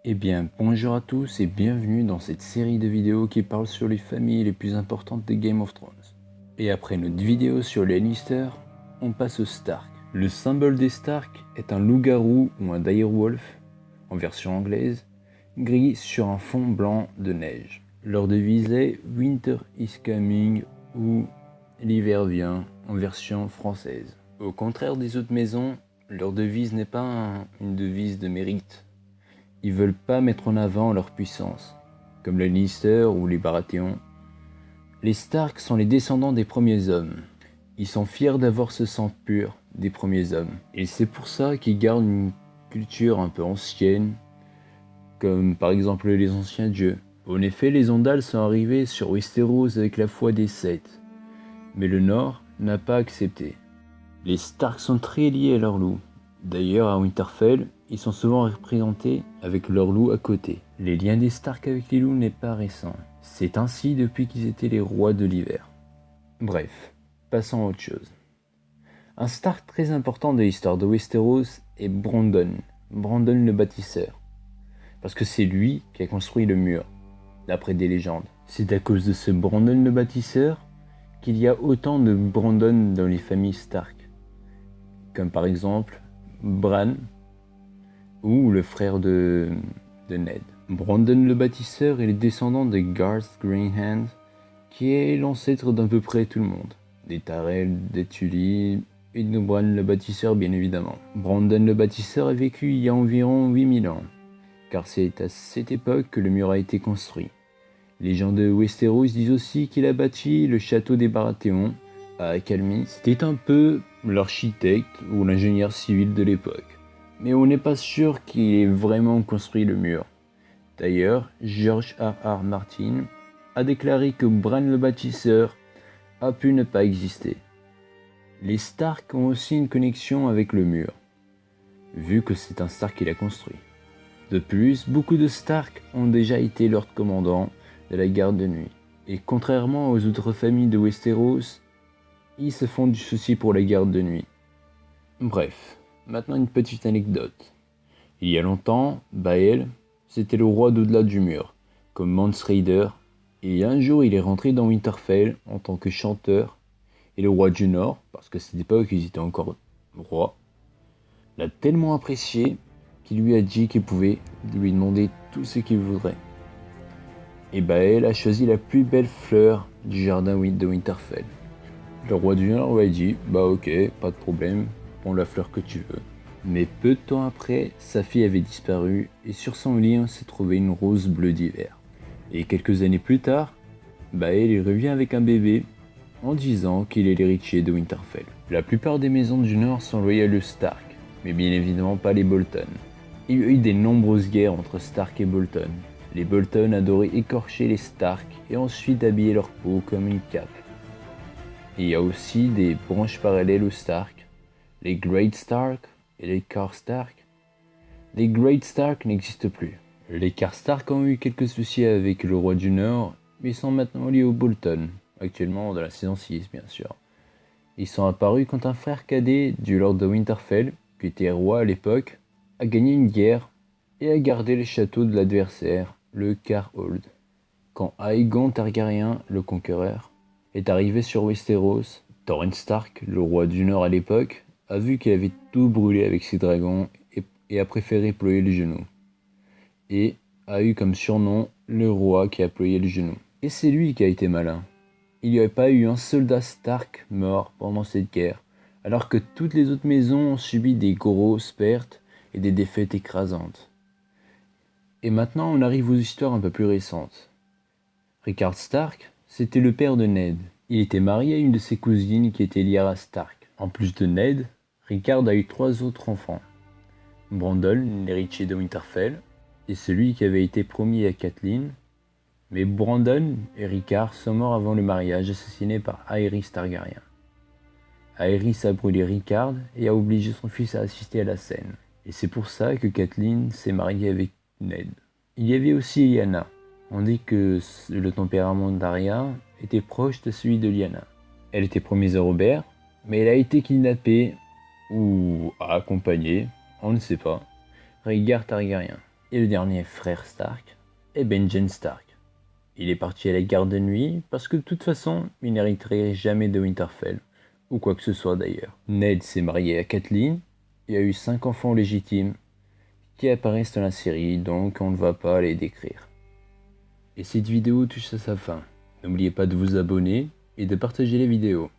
Eh bien, bonjour à tous et bienvenue dans cette série de vidéos qui parle sur les familles les plus importantes de Game of Thrones. Et après notre vidéo sur les Lannister, on passe aux Stark. Le symbole des Stark est un loup-garou ou un direwolf, en version anglaise, gris sur un fond blanc de neige. Leur devise est « Winter is coming » ou « L'hiver vient » en version française. Au contraire des autres maisons, leur devise n'est pas une devise de mérite. Ils veulent pas mettre en avant leur puissance, comme les Lannister ou les Baratheon. Les Stark sont les descendants des premiers hommes. Ils sont fiers d'avoir ce sang pur des premiers hommes. Et c'est pour ça qu'ils gardent une culture un peu ancienne, comme par exemple les anciens dieux. En effet, les Ondals sont arrivés sur Westeros avec la foi des Sept, mais le Nord n'a pas accepté. Les Stark sont très liés à leurs loups. D'ailleurs, à Winterfell, ils sont souvent représentés avec leurs loups à côté. Les liens des Stark avec les loups n'est pas récent. C'est ainsi depuis qu'ils étaient les rois de l'hiver. Bref, passons à autre chose. Un Stark très important de l'histoire de Westeros est Brandon le bâtisseur. Parce que c'est lui qui a construit le mur, d'après des légendes. C'est à cause de ce Brandon le bâtisseur qu'il y a autant de Brandon dans les familles Stark. Comme par exemple Bran ou le frère de Ned. Brandon le bâtisseur est le descendant de Garth Greenhand, qui est l'ancêtre d'à peu près tout le monde. Des Tyrell, des Tully et de Bran le bâtisseur bien évidemment. Brandon le bâtisseur a vécu il y a environ 8000 ans, car c'est à cette époque que le mur a été construit. Les gens de Westeros disent aussi qu'il a bâti le château des Baratheon à Accalmie. C'était un peu l'architecte ou l'ingénieur civil de l'époque. Mais on n'est pas sûr qu'il ait vraiment construit le mur. D'ailleurs, George R.R. Martin a déclaré que Bran le bâtisseur a pu ne pas exister. Les Stark ont aussi une connexion avec le mur, vu que c'est un Stark qui l'a construit. De plus, beaucoup de Stark ont déjà été Lord Commandant de la garde de nuit. Et contrairement aux autres familles de Westeros, ils se font du souci pour la garde de nuit. Bref, maintenant une petite anecdote. Il y a longtemps, Bael, c'était le roi d'au-delà du mur, comme Mance Rayder, et un jour il est rentré dans Winterfell en tant que chanteur, et le roi du Nord, parce qu'à cette époque ils étaient encore rois, l'a tellement apprécié qu'il lui a dit qu'il pouvait lui demander tout ce qu'il voudrait. Et Bael a choisi la plus belle fleur du jardin de Winterfell. Le roi du Nord lui a dit « Bah ok, pas de problème, prends la fleur que tu veux ». Mais peu de temps après, sa fille avait disparu et sur son lit on s'est trouvé une rose bleue d'hiver. Et quelques années plus tard, Bael il revient avec un bébé en disant qu'il est l'héritier de Winterfell. La plupart des maisons du Nord sont loyales aux Stark, mais bien évidemment pas les Bolton. Il y a eu de nombreuses guerres entre Stark et Bolton. Les Bolton adoraient écorcher les Stark et ensuite habiller leur peau comme une cape. Il y a aussi des branches parallèles aux Stark, les Great Stark et les Karstark. Les Great Stark n'existent plus. Les Karstark ont eu quelques soucis avec le roi du Nord, mais ils sont maintenant liés aux Bolton, actuellement dans la saison 6 bien sûr. Ils sont apparus quand un frère cadet du Lord de Winterfell, qui était roi à l'époque, a gagné une guerre et a gardé le château de l'adversaire, le Carhold. Quand Aegon Targaryen, le conquéreur, est arrivé sur Westeros, Torrhen Stark, le roi du Nord à l'époque, a vu qu'il avait tout brûlé avec ses dragons et a préféré ployer les genoux. Et a eu comme surnom le roi qui a ployé les genoux. Et c'est lui qui a été malin. Il n'y aurait pas eu un soldat Stark mort pendant cette guerre, alors que toutes les autres maisons ont subi des grosses pertes et des défaites écrasantes. Et maintenant on arrive aux histoires un peu plus récentes. Rickard Stark, c'était le père de Ned. Il était marié à une de ses cousines qui était Lyanna Stark. En plus de Ned, Rickard a eu 3 autres enfants. Brandon, l'héritier de Winterfell, et celui qui avait été promis à Catelyn. Mais Brandon et Rickard sont morts avant le mariage, assassinés par Aerys Targaryen. Aerys a brûlé Rickard et a obligé son fils à assister à la scène. Et c'est pour ça que Catelyn s'est mariée avec Ned. Il y avait aussi Lyanna. On dit que le tempérament d'Arya était proche de celui de Lyanna. Elle était promise à Robert, mais elle a été kidnappée ou a accompagné, on ne sait pas, Rhaegar Targaryen. Et le dernier frère Stark est Benjen Stark. Il est parti à la garde de nuit parce que de toute façon, il n'hériterait jamais de Winterfell, ou quoi que ce soit d'ailleurs. Ned s'est marié à Catelyn et a eu 5 enfants légitimes qui apparaissent dans la série, donc on ne va pas les décrire. Et cette vidéo touche à sa fin. N'oubliez pas de vous abonner et de partager les vidéos.